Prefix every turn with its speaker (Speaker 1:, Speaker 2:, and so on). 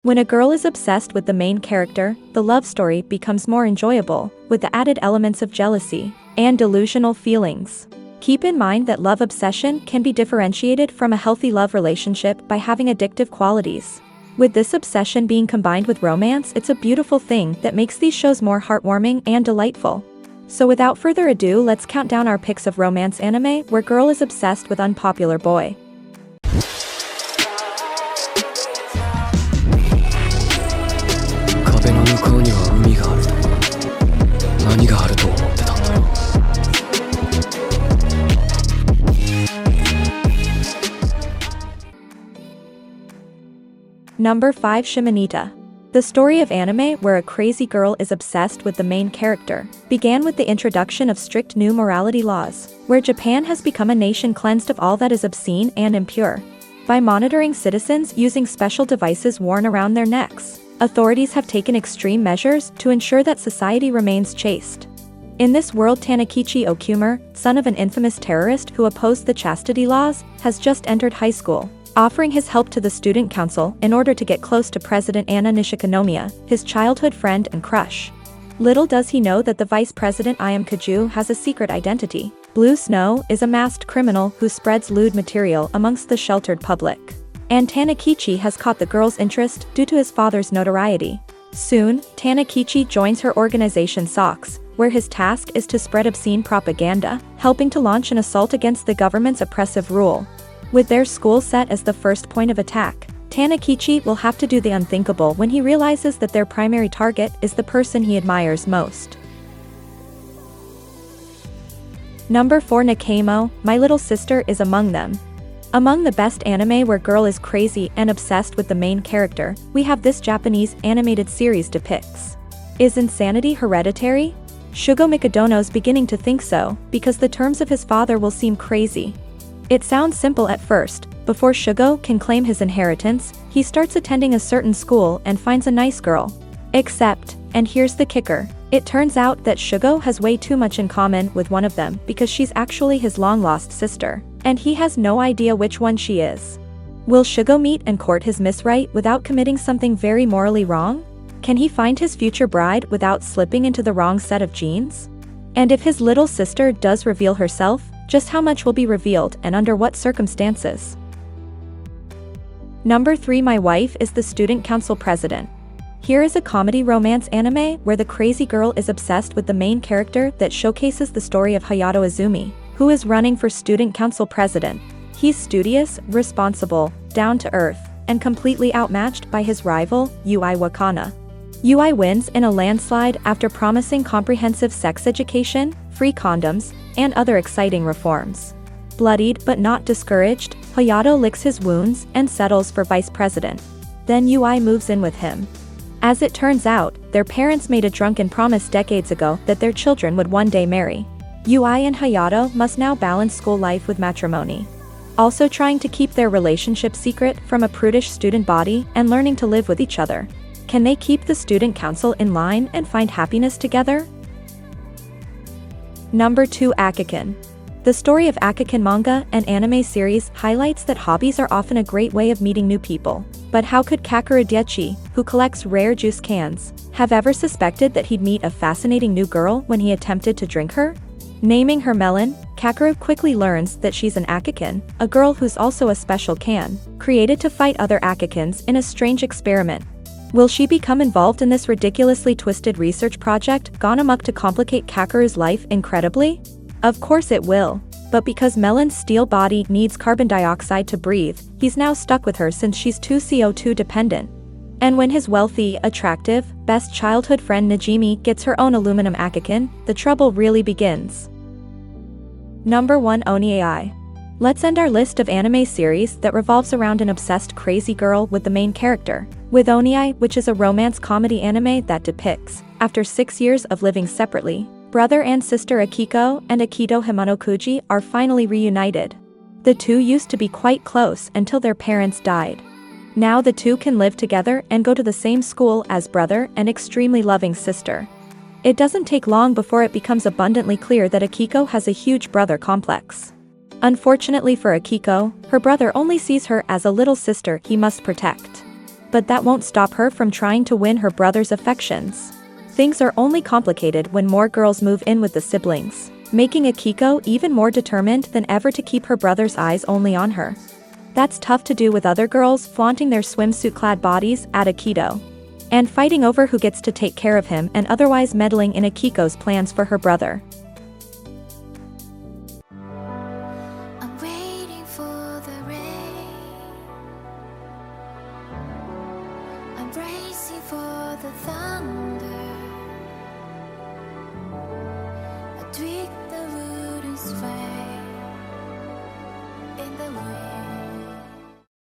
Speaker 1: When a girl is obsessed with the main character, the love story becomes more enjoyable, with the added elements of jealousy and delusional feelings. Keep in mind that love obsession can be differentiated from a healthy love relationship by having addictive qualities. With this obsession being combined with romance, it's a beautiful thing that makes these shows more heartwarming and delightful. So without further ado, let's count down our picks of romance anime where girl is obsessed with unpopular boy. Number 5. SHIMONETA. The story of anime where a crazy girl is obsessed with the main character began with the introduction of strict new morality laws, where Japan has become a nation cleansed of all that is obscene and impure. By monitoring citizens using special devices worn around their necks, authorities have taken extreme measures to ensure that society remains chaste. In this world, Tanakichi Okumura, son of an infamous terrorist who opposed the chastity laws, has just entered high school, offering his help to the student council in order to get close to President Anna Nishikanomiya, his childhood friend and crush. Little does he know that the vice president Ayam Kaju has a secret identity. Blue Snow is a masked criminal who spreads lewd material amongst the sheltered public. And Tanakichi has caught the girl's interest due to his father's notoriety. Soon, Tanakichi joins her organization SOX, where his task is to spread obscene propaganda, helping to launch an assault against the government's oppressive rule. With their school set as the first point of attack, Tanakichi will have to do the unthinkable when he realizes that their primary target is the person he admires most. Number 4. NAKAIMO, My Little Sister is among them. Among the best anime where girl is crazy and obsessed with the main character, we have this Japanese animated series depicts. Is insanity hereditary? Shugo Mikadono's beginning to think so, because the terms of his father will seem crazy. It sounds simple at first. Before Shugo can claim his inheritance, he starts attending a certain school and finds a nice girl. Except, and here's the kicker, it turns out that Shugo has way too much in common with one of them because she's actually his long-lost sister, and he has no idea which one she is. Will Shugo meet and court his Miss Right without committing something very morally wrong? Can he find his future bride without slipping into the wrong set of jeans? And if his little sister does reveal herself, just how much will be revealed and under what circumstances? Number 3. My Wife is the Student Council President. Here is a comedy romance anime where the crazy girl is obsessed with the main character that showcases the story of Hayato Izumi, who is running for Student Council President. He's studious, responsible, down-to-earth, and completely outmatched by his rival, Ui Wakana. Ui wins in a landslide after promising comprehensive sex education, free condoms, and other exciting reforms. Bloodied but not discouraged, Hayato licks his wounds and settles for vice president. Then Ui moves in with him. As it turns out, their parents made a drunken promise decades ago that their children would one day marry. Ui and Hayato must now balance school life with matrimony, also trying to keep their relationship secret from a prudish student body and learning to live with each other. Can they keep the student council in line and find happiness together? Number 2. Akikan. The story of Akikan manga and anime series highlights that hobbies are often a great way of meeting new people. But how could Kakeru Daichi, who collects rare juice cans, have ever suspected that he'd meet a fascinating new girl when he attempted to drink her? Naming her Melon, Kakeru quickly learns that she's an Akikan, a girl who's also a special can, created to fight other Akikans in a strange experiment. Will she become involved in this ridiculously twisted research project gone amok to complicate Kakeru's life incredibly? Of course it will. But because Melon's steel body needs carbon dioxide to breathe, he's now stuck with her since she's too CO2 dependent. And when his wealthy, attractive, best childhood friend Najimi gets her own aluminum Akikan, the trouble really begins. Number 1. OniAi. Let's end our list of anime series that revolves around an obsessed crazy girl with the main character, with OniAi, which is a romance comedy anime that depicts, after 6 years of living separately, brother and sister Akiko and Akito Himanokuji are finally reunited. The two used to be quite close until their parents died. Now the two can live together and go to the same school as brother and extremely loving sister. It doesn't take long before it becomes abundantly clear that Akiko has a huge brother complex. Unfortunately for Akiko, her brother only sees her as a little sister he must protect. But that won't stop her from trying to win her brother's affections. Things are only complicated when more girls move in with the siblings, making Akiko even more determined than ever to keep her brother's eyes only on her. That's tough to do with other girls flaunting their swimsuit-clad bodies at Aikido, and fighting over who gets to take care of him and otherwise meddling in Akiko's plans for her brother.
Speaker 2: I'm waiting for the rain. I'm bracing for the thunder.